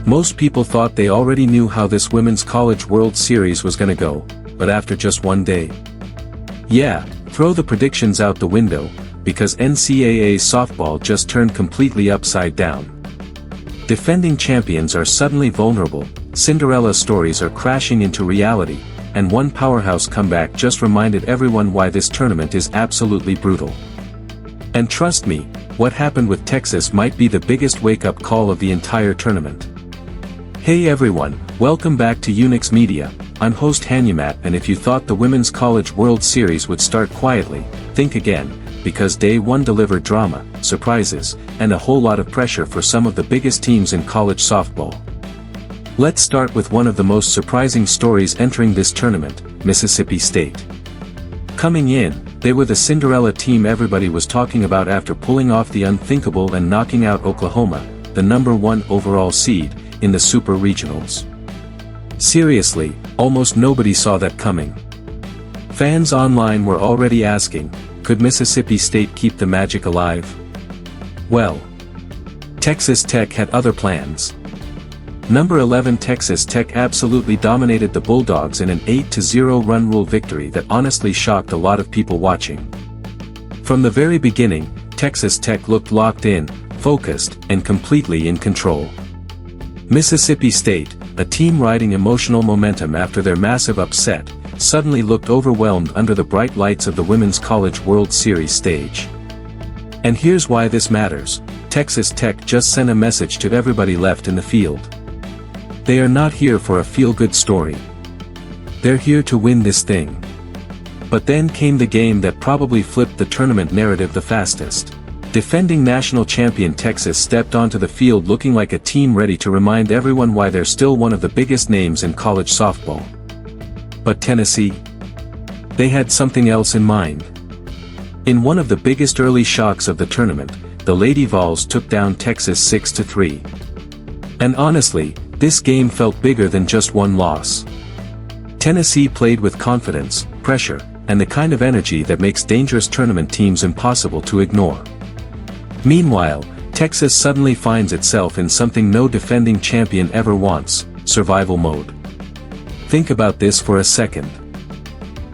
Most people thought they already knew how this Women's College World Series was gonna go, but after just one day. Yeah, throw the predictions out the window, because NCAA softball just turned completely upside down. Defending champions are suddenly vulnerable, Cinderella stories are crashing into reality, and one powerhouse comeback just reminded everyone why this tournament is absolutely brutal. And trust me, what happened with Texas might be the biggest wake-up call of the entire tournament. Hey everyone, welcome back to Unix Media. I'm host Hanumat, and if you thought the Women's College World Series would start quietly, think again, because Day 1 delivered drama, surprises, and a whole lot of pressure for some of the biggest teams in college softball. Let's start with one of the most surprising stories entering this tournament, Mississippi State. Coming in, they were the Cinderella team everybody was talking about after pulling off the unthinkable and knocking out Oklahoma, the #1 overall seed, in the Super Regionals. Seriously, almost nobody saw that coming. Fans online were already asking, could Mississippi State keep the magic alive? Well, Texas Tech had other plans. Number 11 Texas Tech absolutely dominated the Bulldogs in an 8-0 run rule victory that honestly shocked a lot of people watching. From the very beginning, Texas Tech looked locked in, focused, and completely in control. Mississippi State, a team riding emotional momentum after their massive upset, suddenly looked overwhelmed under the bright lights of the Women's College World Series stage. And here's why this matters: Texas Tech just sent a message to everybody left in the field. They are not here for a feel-good story. They're here to win this thing. But then came the game that probably flipped the tournament narrative the fastest. Defending national champion Texas stepped onto the field looking like a team ready to remind everyone why they're still one of the biggest names in college softball. But Tennessee? They had something else in mind. In one of the biggest early shocks of the tournament, the Lady Vols took down Texas 6-3. And honestly, this game felt bigger than just one loss. Tennessee played with confidence, pressure, and the kind of energy that makes dangerous tournament teams impossible to ignore. Meanwhile, Texas suddenly finds itself in something no defending champion ever wants: survival mode. Think about this for a second.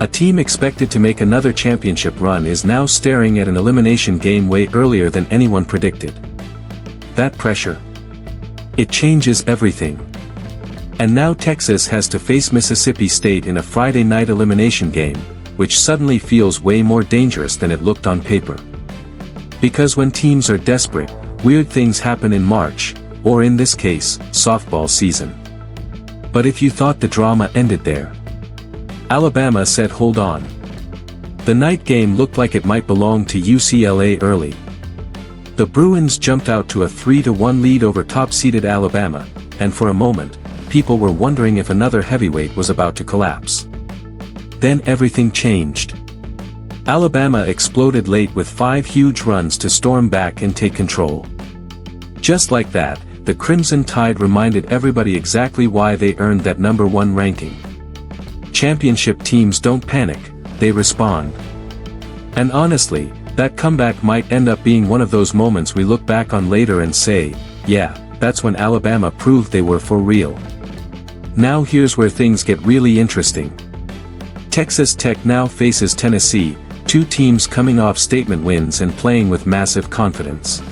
A team expected to make another championship run is now staring at an elimination game way earlier than anyone predicted. That pressure? It changes everything. And now Texas has to face Mississippi State in a Friday night elimination game, which suddenly feels way more dangerous than it looked on paper. Because when teams are desperate, weird things happen in March, or in this case, softball season. But if you thought the drama ended there, Alabama said hold on. The night game looked like it might belong to UCLA early. The Bruins jumped out to a 3-1 lead over top-seeded Alabama, and for a moment, people were wondering if another heavyweight was about to collapse. Then everything changed. Alabama exploded late with 5 huge runs to storm back and take control. Just like that, the Crimson Tide reminded everybody exactly why they earned that #1 ranking. Championship teams don't panic, they respond. And honestly, that comeback might end up being one of those moments we look back on later and say, yeah, that's when Alabama proved they were for real. Now here's where things get really interesting. Texas Tech now faces Tennessee, two teams coming off statement wins and playing with massive confidence.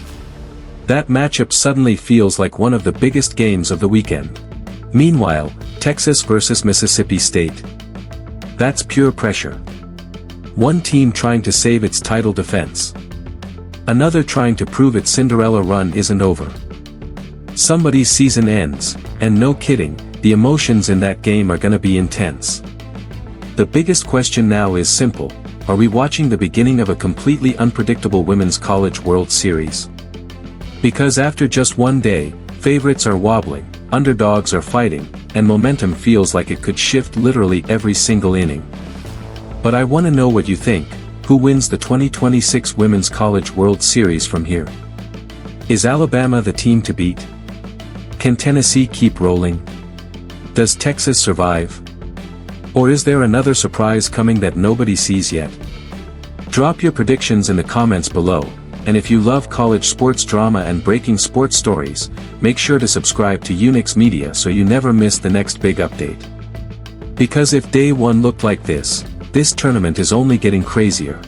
That matchup suddenly feels like one of the biggest games of the weekend. Meanwhile, Texas versus Mississippi State. That's pure pressure. One team trying to save its title defense. Another trying to prove its Cinderella run isn't over. Somebody's season ends, and no kidding, the emotions in that game are gonna be intense. The biggest question now is simple: are we watching the beginning of a completely unpredictable Women's College World Series? Because after just one day, favorites are wobbling, underdogs are fighting, and momentum feels like it could shift literally every single inning. But I want to know what you think. Who wins the 2026 Women's College World Series from here? Is Alabama the team to beat? Can Tennessee keep rolling? Does Texas survive? Or is there another surprise coming that nobody sees yet? Drop your predictions in the comments below, And if you love college sports drama and breaking sports stories, make sure to subscribe to Unix Media so you never miss the next big update. Because if day one looked like this tournament is only getting crazier.